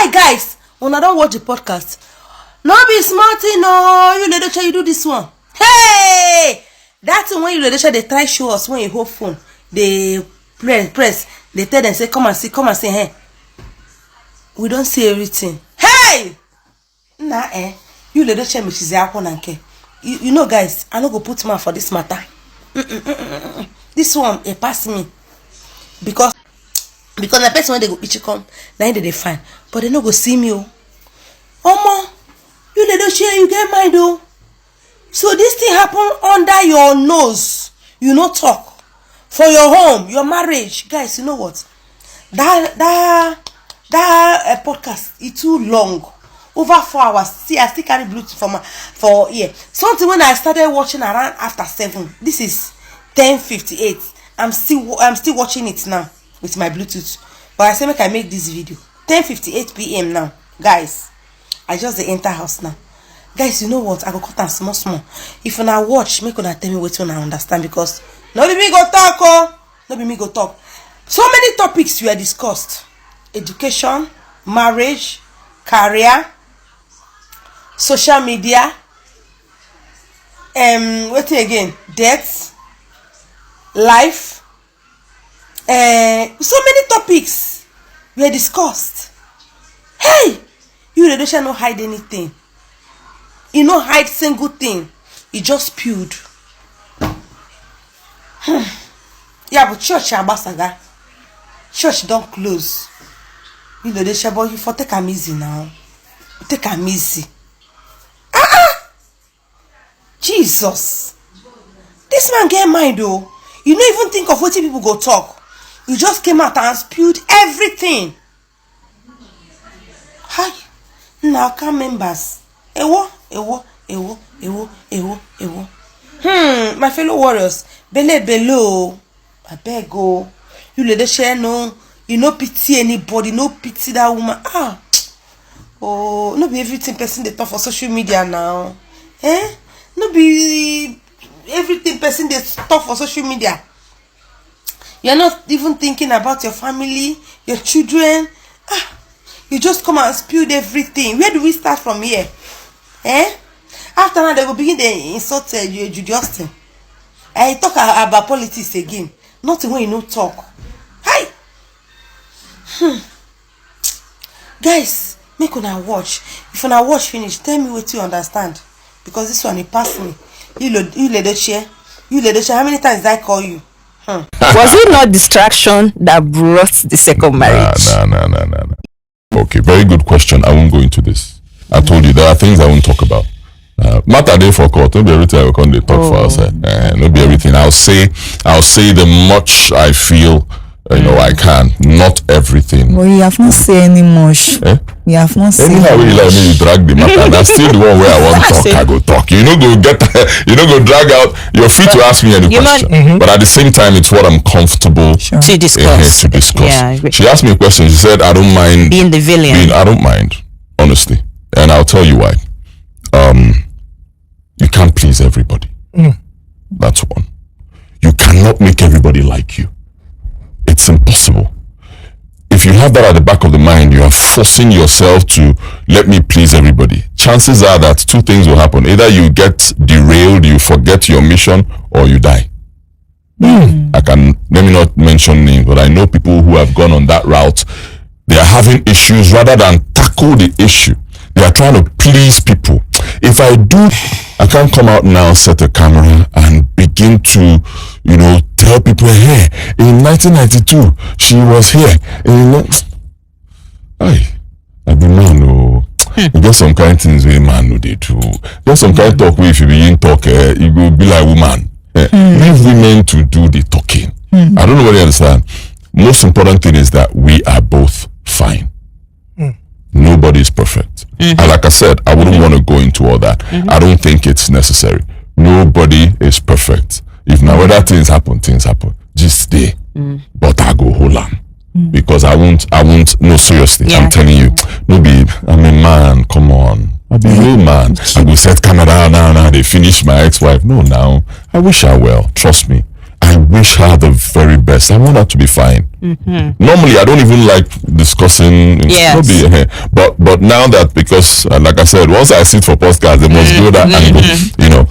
Hi guys, when I don't watch the podcast, no be smarty, no, you let you do this one. Hey, that's when you let they try show us when you hold phone, they press, they tell them say come and see, hey, we don't see everything. Hey, nah, you let me she's a you know guys, I no go put mouth for this matter. This one it pass me because the person when they go itchy come, now they fine, but they no go see me. Omo, you let share, you get mind though. So this thing happen under your nose. You no talk for your home, your marriage, guys. You know what? That podcast is too long. Over 4 hours. See, I still carry Bluetooth for ear. Something when I started watching around after 7. This is 10:58. I'm still watching it now with my Bluetooth. But I say make I make this video. 10:58 p.m. now, guys. I just enter house now. Guys, you know what? I go cut them small. If you now watch, make una tell me what you understand because no be me go talk, oh. No be me go talk. So many topics were discussed: education, marriage, career, social media, what again? Death, life. So many topics were discussed. Hey, you really shall not hide anything. You no hide single thing. You just spewed. Yeah, but church Abasaga. Church don't close. You know they shall, but you for take am easy now. Take am easy. Jesus. This man get mind though. You don't even think of what people go talk. You just came out and spewed everything. Hi. Now come members. Ewo. My fellow warriors. Below. I beg go. You let the share no. You no pity anybody. No pity that woman. Oh, no be everything person they talk for social media now. No be everything person they talk for social media. You're not even thinking about your family, your children. You just come and spewed everything. Where do we start from here? After that, they will begin to insult Judy Austin. I talk about politics again. Nothing when you no talk. Hi. Guys, make una watch. If una watch finish, tell me what you understand. Because this one, it passed me. You let the share. How many times did I call you? Was it not distraction that brought the second marriage? No. Okay, very good question. I won't go into this. I told you there are things I won't talk about. Matter day for court. Not be everything I will come. They talk for outside. Not be everything. I'll say the much I feel. I can. Not everything. Well, you have not said any much. You have not said. Anyhow, you like me, you drag the matter. And that's still the one where I want to talk. I go talk. You know, go drag out. You're free to ask me any question. But at the same time, it's what I'm comfortable to discuss. Yeah. She asked me a question. She said, "I don't mind being the villain." I don't mind, honestly, and I'll tell you why. You can't please everybody. That's one. You cannot make everybody like you. It's impossible. If you have that at the back of the mind, you are forcing yourself to let me please everybody. Chances are that two things will happen. Either you get derailed, you forget your mission, or you die. Let me not mention names, but I know people who have gone on that route. They are having issues rather than tackle the issue. They are trying to please people. If I can't come out now, set a camera and begin to, tell people, hey, in 1992, she was here. I be man, you get some kind of things where man no they do. There's some kind of talk where if you begin talk, you go be like woman. Leave women to do the talking. I don't know what you understand. Most important thing is that we are both fine. Nobody is perfect. And like I said, I wouldn't want to go into all that. I don't think it's necessary. Nobody is perfect. If now whether things happen, just stay. But I go hold on. Because I won't, no, seriously, I'm telling you. No be, I'm a man, come on. I be real man. I go set Canada now, they finish my ex-wife. No, now, I wish her well. Trust me. I wish her the very best. I want her to be fine. Normally, I don't even like discussing. Yes. But now that, because like I said, once I sit for podcast, they must go that angle. You know,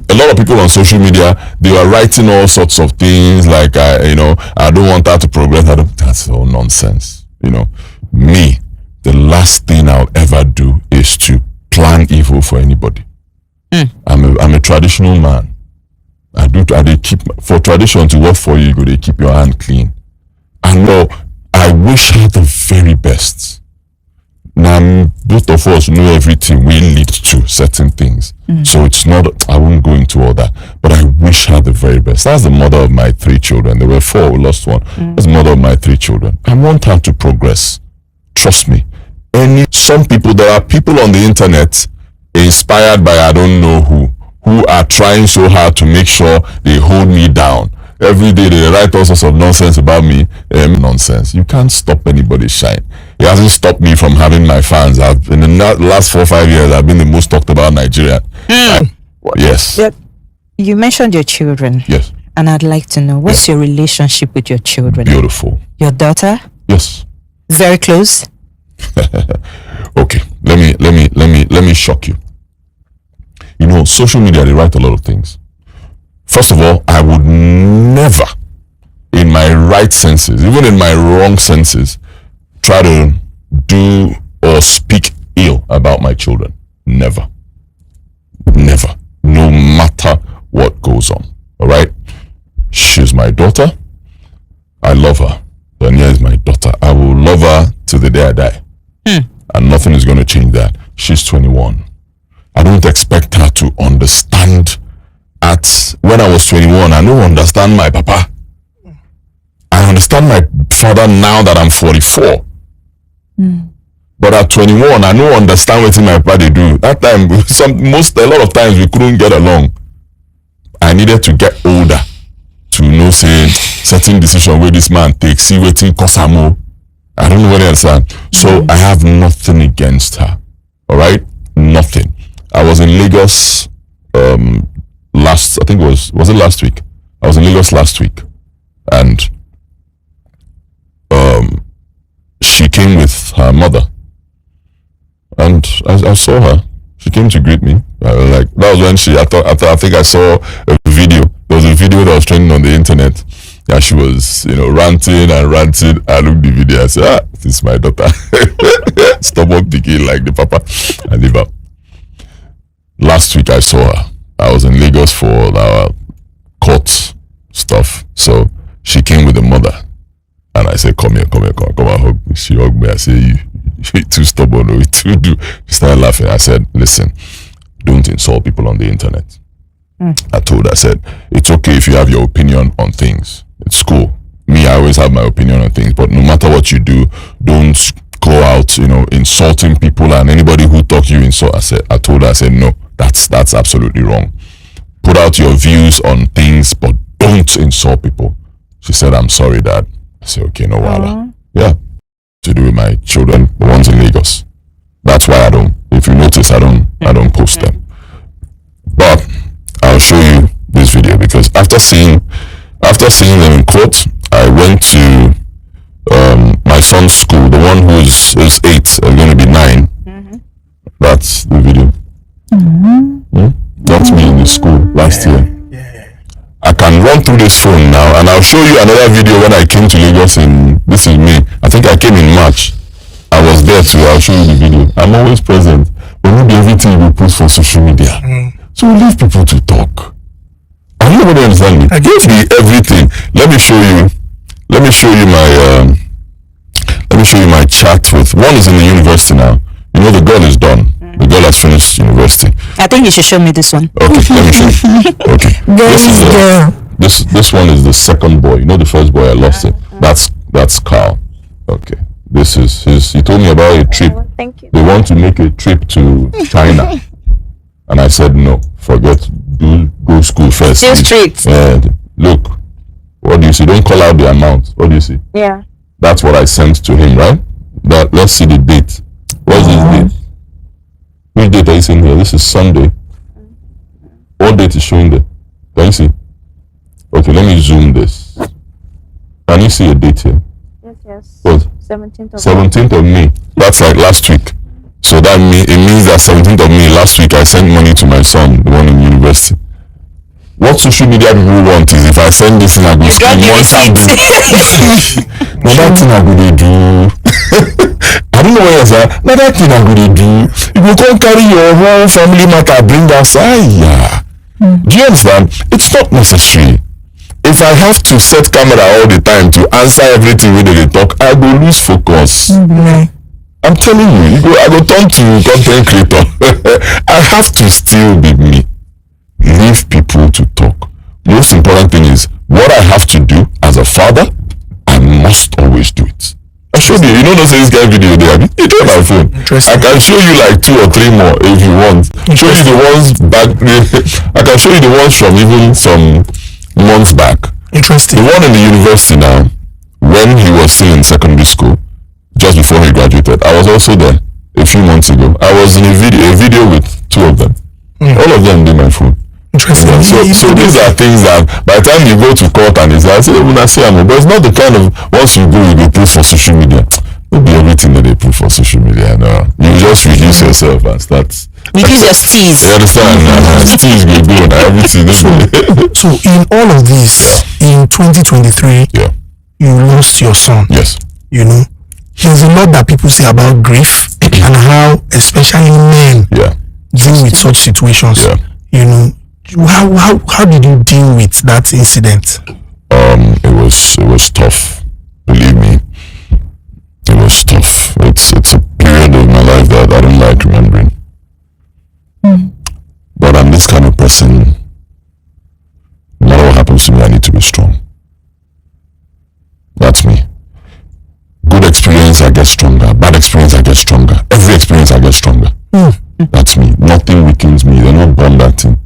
a lot of people on social media, they are writing all sorts of things like, I don't want her to progress. That's all nonsense. You know, me, the last thing I'll ever do is to plan evil for anybody. I'm a traditional man. I keep, for tradition to work for you, they keep your hand clean. And no, I wish her the very best. Now, both of us know everything will lead to certain things. So it's not, I won't go into all that, but I wish her the very best. That's the mother of my 3 children. There were 4, we lost 1. That's the mother of my 3 children. I want her to progress. Trust me. Some people, there are people on the internet inspired by I don't know who are trying so hard to make sure they hold me down. Every day they write all sorts of nonsense about me. Nonsense. You can't stop anybody's shine. It hasn't stopped me from having my fans. In the last 4 or 5 years, I've been the most talked about Nigerian. Yes. Yep. You mentioned your children. Yes. And I'd like to know, what's your relationship with your children? Beautiful. Your daughter? Yes. Very close? Okay. Let me shock you. You know, social media, they write a lot of things. First of all, I would never, in my right senses, even in my wrong senses, try to do or speak ill about my children. Never. Never. No matter what goes on. All right? She's my daughter. I love her. Dania is my daughter. I will love her till the day I die. And nothing is going to change that. She's 21. I don't expect her to understand. When I was 21, I don't understand my papa. I understand my father now that I'm 44. But at 21, I don't understand what my papa they do. That time, a lot of times we couldn't get along. I needed to get older to know, say, certain decision where this man takes, see waiting Kosamo. I don't know what else. So I have nothing against her. All right? Nothing. I was in Lagos I think was it last week? I was in Lagos last week, and she came with her mother, and I saw her. She came to greet me. That was when I think I saw a video. There was a video that was trending on the internet. Yeah, she was, ranting and ranting. I looked the video. I said, this is my daughter. Stubborn picking like the papa. I leave her. Last week I saw her. I was in Lagos for our court stuff. So she came with the mother. And I said, come and hug me. She hugged me. I said, you're too stubborn. Or too do. She started laughing. I said, listen, don't insult people on the internet. I told her, I said, it's okay if you have your opinion on things. It's cool. Me, I always have my opinion on things. But no matter what you do, don't go out, insulting people, and anybody who talk you insult. I told her, I said, no, that's absolutely wrong. Put out your views on things, but don't insult people. She said, I'm sorry, Dad. I said, okay, no wala. Yeah. To do with my children, the ones in Lagos. That's why if you notice, I don't post them. But I'll show you this video, because after seeing them in court, I went to my son's school, the one who's 8 is going to be 9. That's the video. That's me in the school last year. I can run through this phone now, and I'll show you another video when I came to Lagos this is me. I think I came in March. I was there too. I'll show you the video. I'm always present, but maybe everything we post for social media. So we leave people to talk. I don't really understand me. I gave me everything. Let me show you my chat with one is in the university now. The girl is done. The girl has finished university. I think you should show me this one. Okay, let me show you. Okay. This one is the second boy. The first boy I lost it. That's Carl. Okay. This is he told me about a trip. Thank you. They want to make a trip to China. And I said no. Forget, go school first. Still streets. Look, what do you see? Don't call out the amount. What do you see? Yeah. That's what I sent to him, right? Let's see the date. What's this date? Which date are you seeing here? This is Sunday. What date is showing there? Can you see? Okay, let me zoom this. Can you see a date here? Yes. What? 17th of 17th of May. That's like last week. So it means that 17th of May last week I sent money to my son, the one in university. What social media people want is if I send this thing, I go screen once I do. Now that thing I go dey do. I don't know what else. Now that thing I go dey do. You go come carry your whole family matter bring outside. Yeah. Do you understand? It's not necessary. If I have to set camera all the time to answer everything when they talk, I go lose focus. I'm telling you, I go turn to content creator. I have to still be me. Leave people to talk. Most important thing is what I have to do as a father, I must always do it. I showed you, don't say this guy video there. You don't have phone. I can show you like 2 or 3 more if you want. Show you the ones back. I can show you the ones from even some months back. Interesting. The one in the university now, when he was still in secondary school, just before he graduated, I was also there a few months ago. I was in a video with 2 of them. All of them did my phone. Interesting. Yeah, so these are things that by the time you go to court and it's like, but it's not the kind of once you go put for social media. It'll be everything that they put for social media. No, you just reduce yourself and start. Reduce your steez. You understand? Steez will go and everything. So in all of this, in 2023, you lost your son. Yes. There's a lot that people say about grief and how, especially men, deal with such situations. How did you deal with that incident? It was tough. Believe me, it was tough. It's a period of my life that I don't like remembering. But I'm this kind of person. No matter what happens to me, I need to be strong. That's me. Good experience, I get stronger. Bad experience, I get stronger. Every experience, I get stronger. That's me. Nothing weakens me. They're not born that thing.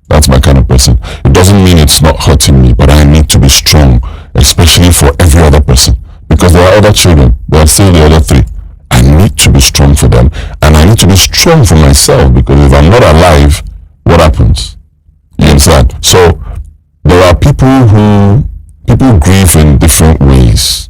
That's my kind of person. It doesn't mean it's not hurting me, but I need to be strong, especially for every other person. Because there are other children. There are still the other 3. I need to be strong for them. And I need to be strong for myself, because if I'm not alive, what happens? You understand? So there are people grieve in different ways.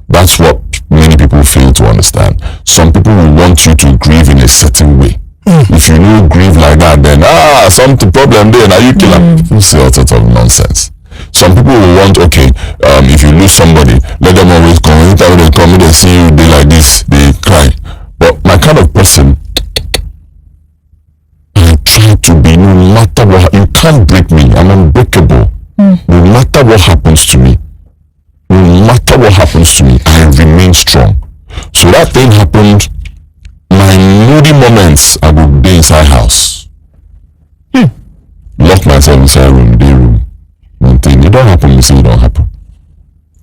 That's what many people fail to understand. Some people will want you to grieve in a certain way. If you don't grieve like that, then something problem there. Now you kill them. People say all sorts of nonsense. Some people will want, if you lose somebody, let them always come. Anytime they come, they see you, they like this, they cry. But my kind of person, I try to be, no matter what, you can't break me. I'm unbreakable. No matter what happens to me, I remain strong. So that thing happened. My moody moments, I would be inside house. Lock myself inside room, day room. One thing, it don't happen, it don't happen.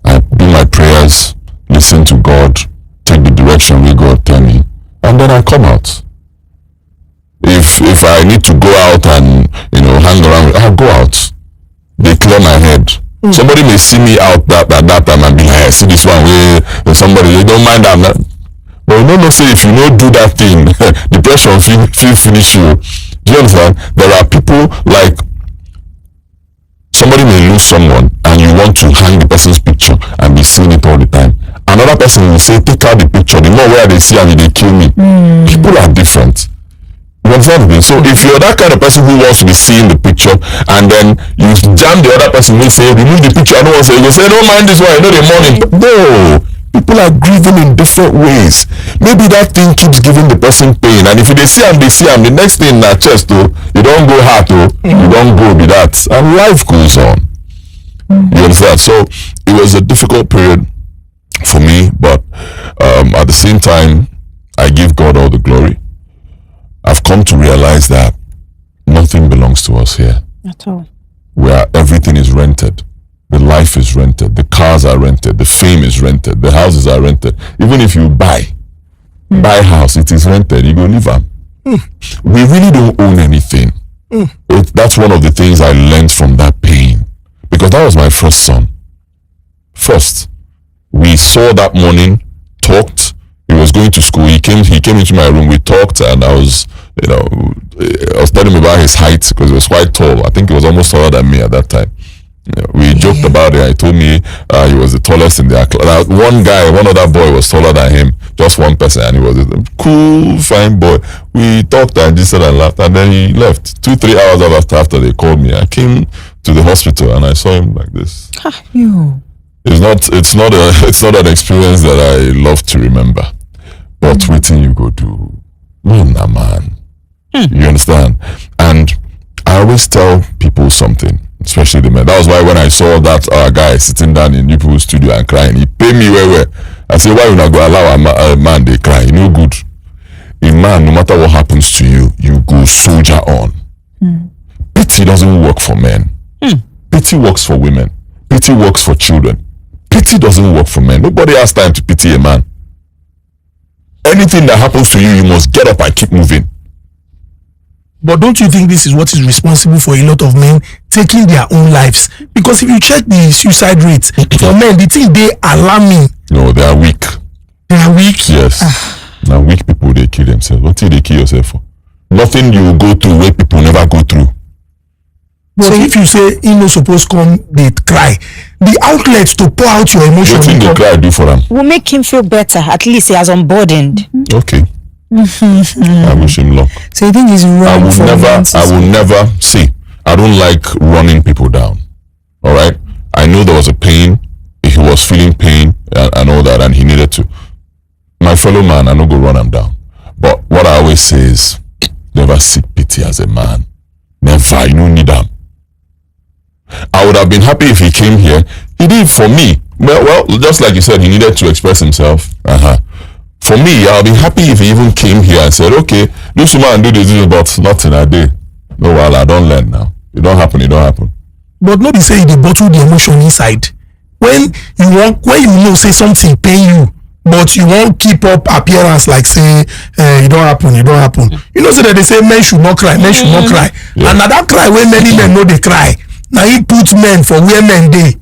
I do my prayers, listen to God, take the direction where God tell me, and then I come out. If I need to go out and hang around, I'll go out. They clear my head. Somebody may see me out at that time and be like, I see this one where somebody, they don't mind that. But you know, say if you don't do that thing, depression feel finish you. Do you understand? There are people like somebody may lose someone and you want to hang the person's picture and be seeing it all the time. Another person will say, take out the picture. The more where they see and they kill me. People are different. You understand me? So if you're that kind of person who wants to be seeing the picture and then you jam the other person who say, remove the picture, I don't want to say, you say, don't mind this one, the morning. No. People are grieving in different ways. Maybe that thing keeps giving the person pain, and if they see them, the next thing in their chest, you don't go hard, you don't go with that, and life goes on. You understand? So it was a difficult period for me, but at the same time, I give God all the glory. I've come to realize that nothing belongs to us here. At all. Where everything is rented. The life is rented, the cars are rented, the fame is rented, the houses are rented. Even if you buy house, it is rented, you go live on. We really don't own anything. That's one of the things I learned from that pain. Because that was my first son. First, we saw that morning, talked, he was going to school, he came into my room, we talked, and I was telling him about his height, because he was quite tall. I think he was almost taller than me at that time. We joked about it. He told me he was the tallest in their class. One other boy was taller than him, just one person, and he was a cool, fine boy. We talked and just said and laughed, and then he left. 2-3 hours after they called me, I came to the hospital and I saw him like this. It's not an experience that I love to remember. But waiting you go to man. You understand? And I always tell people something, especially the men. That was why when I saw that guy sitting down in people's studio and crying, he paid me well. I said, why you not go allow a man they cry? No good. A man, no matter what happens to you, you go soldier on. Pity doesn't work for men. Pity works for women. Pity works for children. Pity doesn't work for men. Nobody has time to pity a man. Anything that happens to you, you must get up and keep moving. But don't you think this is what is responsible for a lot of men taking their own lives? Because if you check the suicide rate for men, the thing they alarming. No, they are weak. They are weak? Yes. Now weak people, they kill themselves. What do they kill yourself for? Nothing you go through where people never go through. But so if you say he no supposed come, they cry. The outlet to pour out your emotions. What thing they cry do for them? Will make him feel better. At least he has unburdened. Okay. I wish him luck. So you think he's wrong? I will never see. I don't like running people down. All right. I know there was a pain. He was feeling pain and all that, and he needed to. My fellow man, I don't go run him down. But what I always say is, never seek pity as a man. Never. You don't need them. I would have been happy if he came here. He did for me. Well, just like you said, he needed to express himself. For me, I'll be happy if he even came here and said, okay, this woman do this, but nothing I did. No, well, I don't learn now. It don't happen. But nobody say they bottle the emotion inside. When you know say something pain you, but you won't keep up appearance like say it don't happen. You know, so that they say men should not cry. Yeah. And now that cry when many men know they cry. Now he puts men for where men they.